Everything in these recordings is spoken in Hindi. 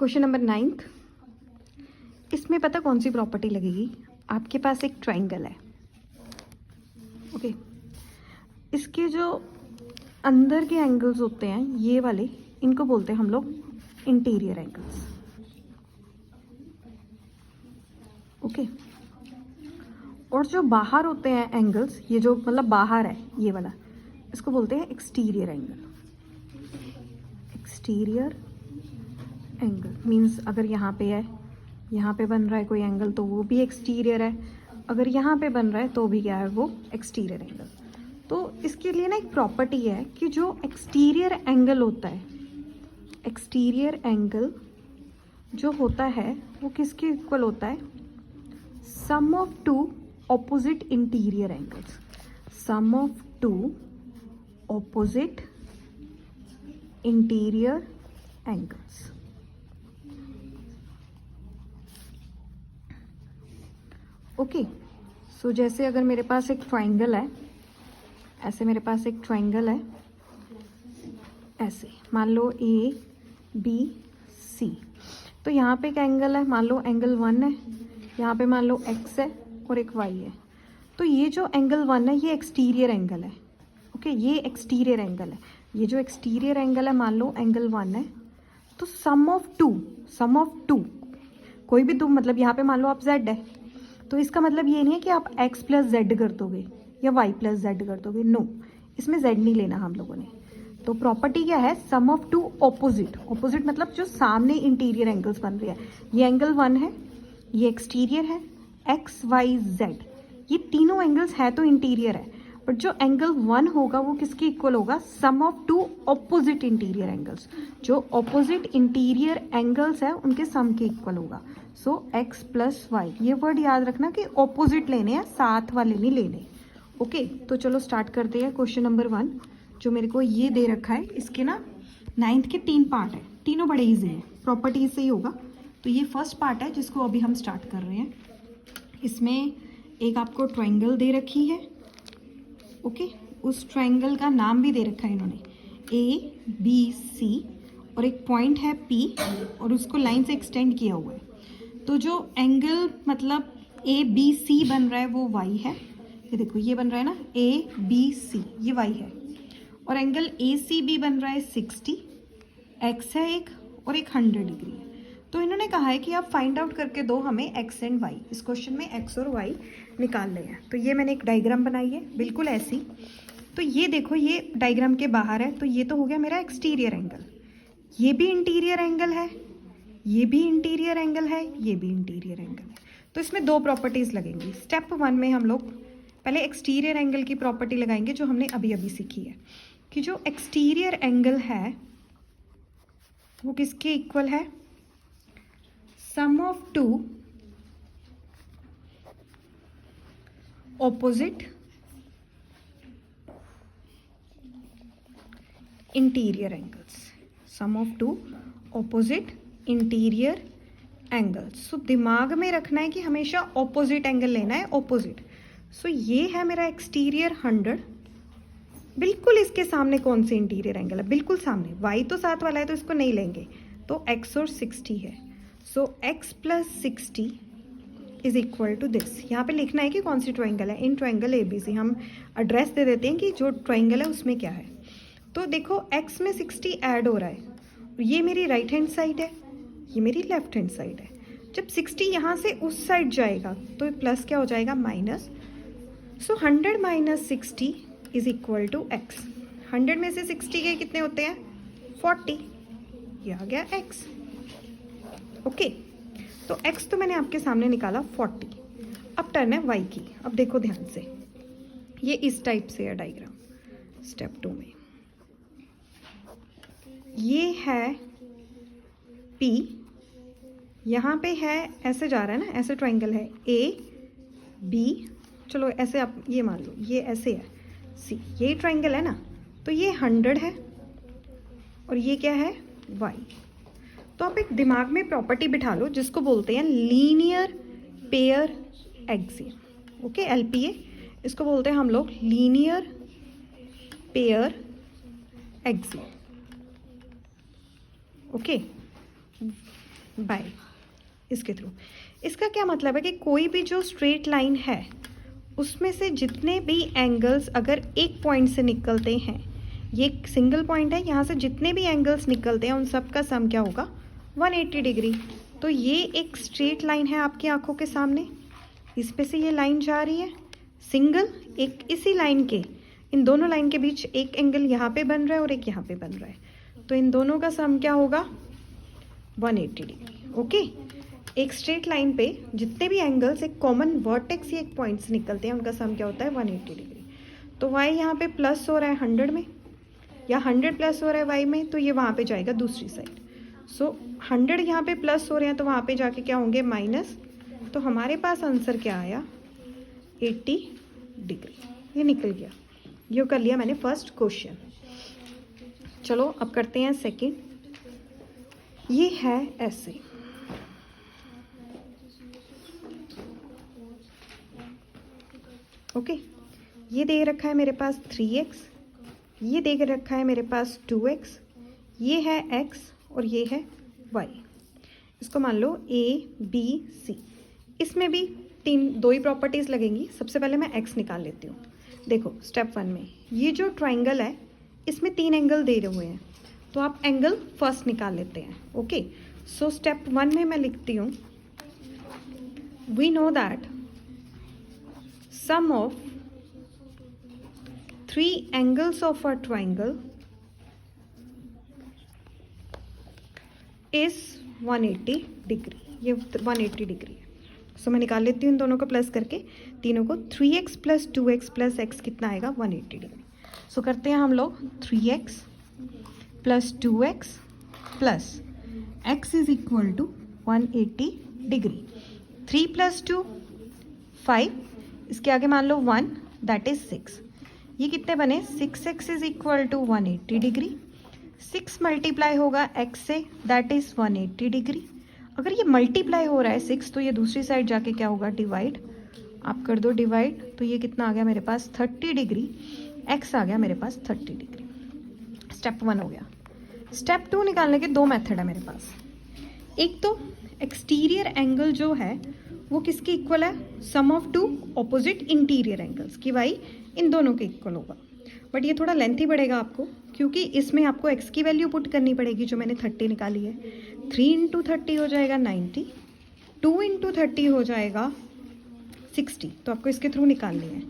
Question number 9। इसमें पता कौन सी प्रॉपर्टी लगेगी? आपके पास एक ट्राइंगल है, ओके। इसके जो अंदर के एंगल्स होते हैं ये वाले, इनको बोलते हैं हम लोग इंटीरियर एंगल्स, ओके। और जो बाहर होते हैं एंगल्स, ये जो मतलब बाहर है ये वाला, इसको बोलते हैं exterior angle. Exterior angle means अगर यहाँ पे है, यहाँ पे बन रहा है कोई एंगल तो वो भी एक्सटीरियर है, अगर यहाँ पे बन रहा है तो भी क्या है, वो एक्सटीरियर एंगल। तो इसके लिए ना एक प्रॉपर्टी है कि जो एक्सटीरियर एंगल होता है, एक्सटीरियर एंगल जो होता है वो किसके इक्वल होता है? Sum of two opposite interior angles. Sum of two opposite interior angles, okay. So जैसे अगर मेरे पास एक ट्राइंगल है, ऐसे मेरे पास एक ट्राइंगल है, ऐसे मान लो ए बी सी। तो यहाँ पे एक एंगल है, मान लो एंगल 1 है, यहाँ पे मान लो x है और एक y है। तो ये जो एंगल 1 है ये एक्सटीरियर एंगल है, ओके। ये एक्सटीरियर एंगल है, ये जो एक्सटीरियर एंगल है मान लो एंगल 1 है। तो सम ऑफ टू कोई भी दो, मतलब यहाँ पे मान लो आप z है, तो इसका मतलब ये नहीं है कि आप x प्लस जेड कर दोगे या y प्लस जेड कर दोगे, नो, इसमें z नहीं लेना हम लोगों ने। तो प्रॉपर्टी क्या है? Sum of two opposite. Opposite मतलब जो सामने इंटीरियर एंगल्स बन रहे हैं। ये एंगल 1 है, ये एक्सटीरियर है, x y z, ये तीनों एंगल्स है तो इंटीरियर है, बट जो एंगल 1 होगा वो किसके इक्वल होगा? Sum of two opposite interior angles. जो ऑपोजिट इंटीरियर एंगल्स है उनके सम के इक्वल होगा। सो x प्लस वाई, ये वर्ड याद रखना कि ऑपोजिट लेने हैं, साथ वाले नहीं लेने, ओके। तो चलो स्टार्ट करते हैं क्वेश्चन नंबर 1। जो मेरे को ये दे रखा है, इसके ना 9th के 3 पार्ट है, तीनों बड़े ईजी हैं, प्रॉपर्टी से ही होगा। तो ये फर्स्ट पार्ट है जिसको अभी हम स्टार्ट कर रहे हैं। इसमें एक आपको ट्राइंगल दे रखी है, ओके। उस ट्राइंगल का नाम भी दे रखा है इन्होंने, ABC, और एक पॉइंट है P और उसको लाइन से एक्सटेंड किया हुआ है। तो जो एंगल मतलब ABC बन रहा है वो y है, ये देखो ये बन रहा है ना ABC, ये y है। और एंगल ACB बन रहा है 60, x है एक और एक 100 डिग्री है। तो इन्होंने कहा है कि आप फाइंड आउट करके दो हमें x एंड y। इस क्वेश्चन में x और y निकाल रहे हैं। तो ये मैंने एक डायग्राम बनाई है बिल्कुल ऐसी। तो ये देखो ये डायग्राम के बाहर है, तो ये तो हो गया मेरा एक्सटीरियर एंगल, ये भी इंटीरियर एंगल है, ये भी इंटीरियर एंगल है, ये भी इंटीरियर एंगल है। तो इसमें दो प्रॉपर्टीज़ लगेंगी। स्टेप 1 में हम लोग पहले एक्सटीरियर एंगल की प्रॉपर्टी लगाएंगे जो हमने अभी अभी सीखी है, कि जो एक्सटीरियर एंगल है वो किसके इक्वल है? Sum of two opposite interior angles. Sum of two opposite interior angles. So दिमाग में रखना है कि हमेशा ऑपोजिट एंगल लेना है, ऑपोजिट। सो ये है मेरा एक्सटीरियर 100, बिल्कुल इसके सामने कौन सी इंटीरियर एंगल है? बिल्कुल सामने y तो साथ वाला है तो इसको नहीं लेंगे, तो x और 60 है। So x plus 60 is equal to this. यहाँ पे लिखना है कि कौन सी ट्राइंगल है, इन ट्राइंगल ABC। हम एड्रेस दे देते हैं कि जो ट्राइंगल है उसमें क्या है। तो देखो x में 60 ऐड हो रहा है, ये मेरी राइट हैंड साइड है, ये मेरी लेफ्ट हैंड साइड है। जब 60 यहाँ से उस साइड जाएगा तो प्लस क्या हो जाएगा? Minus. So 100 minus 60 is equal to x। 100 में से 60 के कितने होते हैं? 40, ये आ गया x, ओके। तो x तो मैंने आपके सामने निकाला 40। अब टर्न है y की। अब देखो ध्यान से, ये इस टाइप से है डायग्राम। स्टेप 2 में ये है P, यहाँ पे है, ऐसे जा रहा है ना, ऐसे ट्राइंगल है AB, चलो ऐसे आप ये मान लो, ये ऐसे है C, ये ट्राइंगल है ना। तो ये 100 है और ये क्या है? Y। तो आप एक दिमाग में प्रॉपर्टी बिठा लो जिसको बोलते हैं linear pair axiom, okay, LPA। इसको बोलते हैं हम लोग linear pair axiom, okay. By इसके थ्रू। इसका क्या मतलब है कि कोई भी जो स्ट्रेट लाइन है उसमें से जितने भी एंगल्स अगर एक पॉइंट से निकलते हैं, ये एक सिंगल पॉइंट है, यहाँ से जितने भी एंगल्स निकलते हैं उन सब का सम क्या होगा 180 डिग्री। तो ये एक स्ट्रेट लाइन है आपकी आंखों के सामने, इस पे से ये लाइन जा रही है सिंगल, एक इसी लाइन के इन दोनों लाइन के बीच एक एंगल यहाँ पे बन रहा है और एक यहाँ पे बन रहा है, तो इन दोनों का सम क्या होगा 180 डिग्री। ओके, एक स्ट्रेट लाइन पे जितने भी एंगल्स एक कॉमन वर्टेक्स या एक पॉइंट से निकलते हैं उनका सम क्या होता है 180 डिग्री। तो y यहाँ पे प्लस हो रहा है 100 में या 100 प्लस हो रहा है y में, तो ये वहाँ पे जाएगा दूसरी साइड। सो 100 यहाँ पे प्लस हो रहे हैं तो वहाँ पे जाके क्या होंगे माइनस। तो हमारे पास आंसर क्या आया 80 डिग्री, ये निकल गया। ये कर लिया मैंने फर्स्ट क्वेश्चन। चलो अब करते हैं सेकंड। ये है ऐसे, ओके ये दे रखा है मेरे पास 3x, ये दे रखा है मेरे पास 2x, ये है x और ये है y। इसको मान लो a b c, इसमें भी दो ही प्रॉपर्टीज़ लगेंगी। सबसे पहले मैं x निकाल लेती हूँ। देखो स्टेप 1 में ये जो ट्राइंगल है इसमें 3 एंगल दे रहे हुए हैं, तो आप एंगल फर्स्ट निकाल लेते हैं। ओके, सो स्टेप 1 में मैं लिखती हूँ we know that sum of 3 angles of a triangle is 180 degree. ये 180 डिग्री है। सो मैं निकाल लेती हूँ इन दोनों को प्लस करके, तीनों को 3x plus 2x plus x कितना आएगा 180 डिग्री। सो करते हैं हम लोग 3x plus 2x plus x is equal to 180 degree. 3 plus 2 5, इसके आगे मान लो 1 दैट इज 6। ये कितने बने 6x is equal to 180 degree. 6 multiply होगा x से दैट इज 180 डिग्री। अगर ये मल्टीप्लाई हो रहा है 6 तो ये दूसरी साइड जाके क्या होगा डिवाइड। आप कर दो डिवाइड, तो ये कितना आ गया मेरे पास 30 डिग्री। x आ गया मेरे पास 30 डिग्री। स्टेप 1 हो गया। स्टेप 2 निकालने के 2 मेथड है मेरे पास। एक तो एक्सटीरियर एंगल जो है वो किसके इक्वल है sum of 2 opposite interior angles की वाई इन दोनों के इक्वल होगा। बट ये थोड़ा लेंथी पड़ेगा आपको, क्योंकि इसमें आपको x की वैल्यू पुट करनी पड़ेगी जो मैंने 30 निकाली है। 3 इंटू 30 हो जाएगा 90, 2 इंटू 30 हो जाएगा 60, तो आपको इसके थ्रू निकालनी है।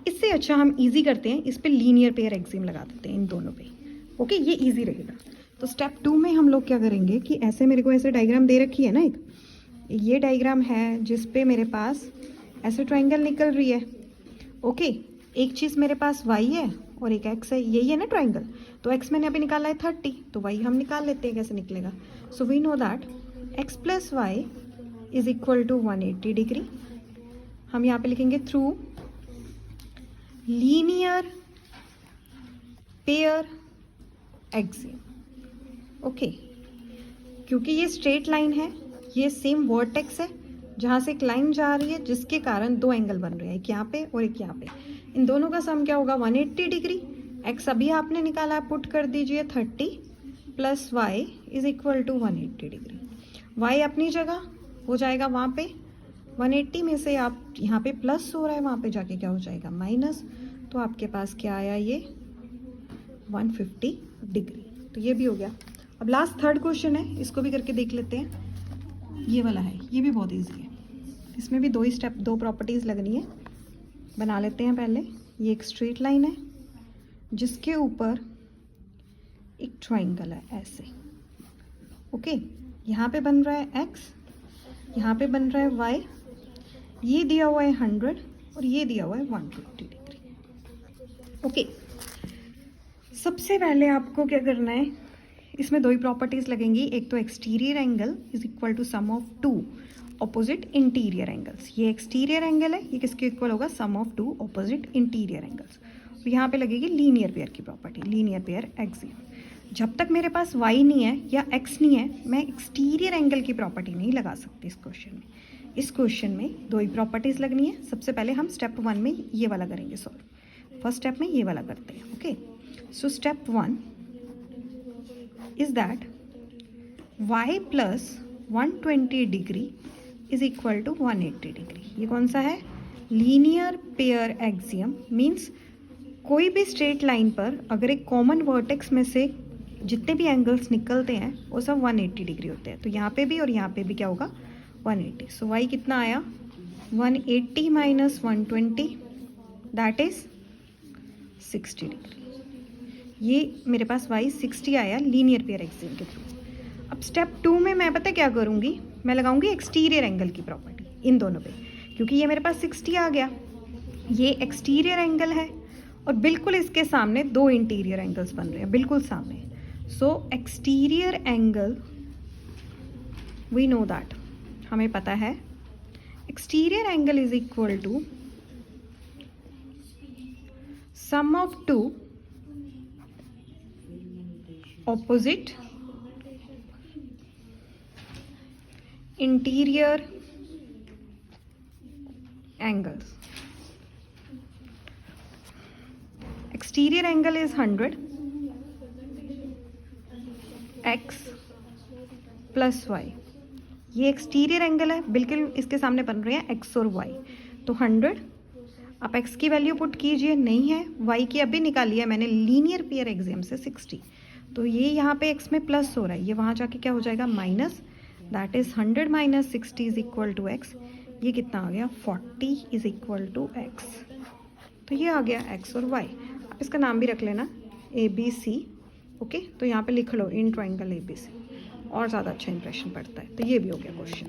इससे अच्छा हम इजी करते हैं, इस पे लीनियर पेयर एक्सिम लगा देते हैं इन दोनों पे। ओके, ये इजी रहेगा। तो स्टेप 2 में हम लोग क्या करेंगे कि ऐसे मेरे को ऐसे डायग्राम दे रखी है ना, एक ये डायग्राम है जिस पे मेरे पास ऐसे ट्रायंगल निकल रही है। ओके, एक चीज़ मेरे पास y है और एक x है, यही है ना ट्रायंगल। तो x मैंने अभी निकाला है 30, तो y हम निकाल लेते हैं कैसे निकलेगा। So we know that x plus y is equal to 180 degree. हम यहाँ पे लिखेंगे through linear pair axiom. Okay, क्योंकि ये स्ट्रेट लाइन है, ये सेम वर्टेक्स है जहाँ से एक लाइन जा रही है जिसके कारण 2 एंगल बन रहे हैं, एक यहाँ पे और एक यहाँ पे। इन दोनों का सम क्या होगा 180 डिग्री। x अभी आपने निकाला है, पुट कर दीजिए 30 plus y is equal to 180 degree. y अपनी जगह हो जाएगा वहाँ पे 180 में से आप यहाँ पे प्लस हो रहा है, वहाँ पे जाके क्या हो जाएगा माइनस। तो आपके पास क्या आया ये 150 डिग्री। तो ये भी हो गया। अब लास्ट थर्ड क्वेश्चन है, इसको भी करके देख लेते हैं। ये वाला है, ये भी बहुत इजी है। इसमें भी 2 ही स्टेप 2 प्रॉपर्टीज़ लगनी है। बना लेते हैं पहले। ये एक स्ट्रेट लाइन है जिसके ऊपर एक ट्रायंगल है ऐसे। ओके, यहाँ पे बन रहा है x, यहाँ पे बन रहा है y, ये दिया हुआ है 100 और ये दिया हुआ है 150 डिग्री। ओके, सबसे पहले आपको क्या करना है, इसमें 2 ही प्रॉपर्टीज़ लगेंगी। एक तो exterior angle is equal to sum of 2 opposite interior angles. ये एक्सटीरियर एंगल है, ये किसके इक्वल होगा sum of 2 opposite interior angles. और यहाँ पे लगेगी लीनियर पेयर की प्रॉपर्टी, लीनियर पेयर एक्सिम। जब तक मेरे पास y नहीं है या x नहीं है, मैं एक्सटीरियर एंगल की प्रॉपर्टी नहीं लगा सकती इस क्वेश्चन में। इस क्वेश्चन में 2 ही प्रॉपर्टीज़ लगनी है। सबसे पहले हम स्टेप 1 में ये वाला करेंगे सॉल्व। फर्स्ट स्टेप में ये वाला करते हैं। Okay, so step 1 is that y plus 120 degree is equal to 180 degree. ये कौन सा है? Linear pair axiom. मीन्स कोई भी स्ट्रेट लाइन पर अगर एक कॉमन वर्टेक्स में से जितने भी एंगल्स निकलते हैं वो सब 180 डिग्री होते हैं। तो यहाँ पे भी और यहाँ पे भी क्या होगा? 180। सो y कितना आया? 180 माइनस 120 दैट इज 60 डिग्री। ये मेरे पास y 60 आया लीनियर पेयर एक्सियम के थ्रू। अब स्टेप 2 में मैं पता क्या करूँगी? मैं लगाऊंगी एक्सटीरियर एंगल की प्रॉपर्टी इन दोनों पे, क्योंकि ये मेरे पास 60 आ गया, ये एक्सटीरियर एंगल है और बिल्कुल इसके सामने दो इंटीरियर एंगल्स बन रहे हैं बिल्कुल सामने। So exterior angle we know that, हमें पता है exterior angle is equal to sum of two opposite interior angles. Exterior angle is 100 x plus y। ये एक्सटीरियर एंगल है, बिल्कुल इसके सामने बन रहे हैं x और y। तो 100 आप x की वैल्यू पुट कीजिए, नहीं है, y की अभी निकाली है मैंने लीनियर पेयर एक्सियम से 60। तो ये यहाँ पे x में प्लस हो रहा है, ये वहाँ जाके क्या हो जाएगा? Minus. That is 100 minus 60 is equal to x। ये कितना आ गया? 40 इज इक्वल टू x। तो ये आ गया x और y। आप इसका नाम भी रख लेना ABC। ओके, तो यहाँ पे लिख लो इन ट्राइंगल ABC, और ज़्यादा अच्छा इंप्रेशन पड़ता है। तो ये भी हो गया क्वेश्चन।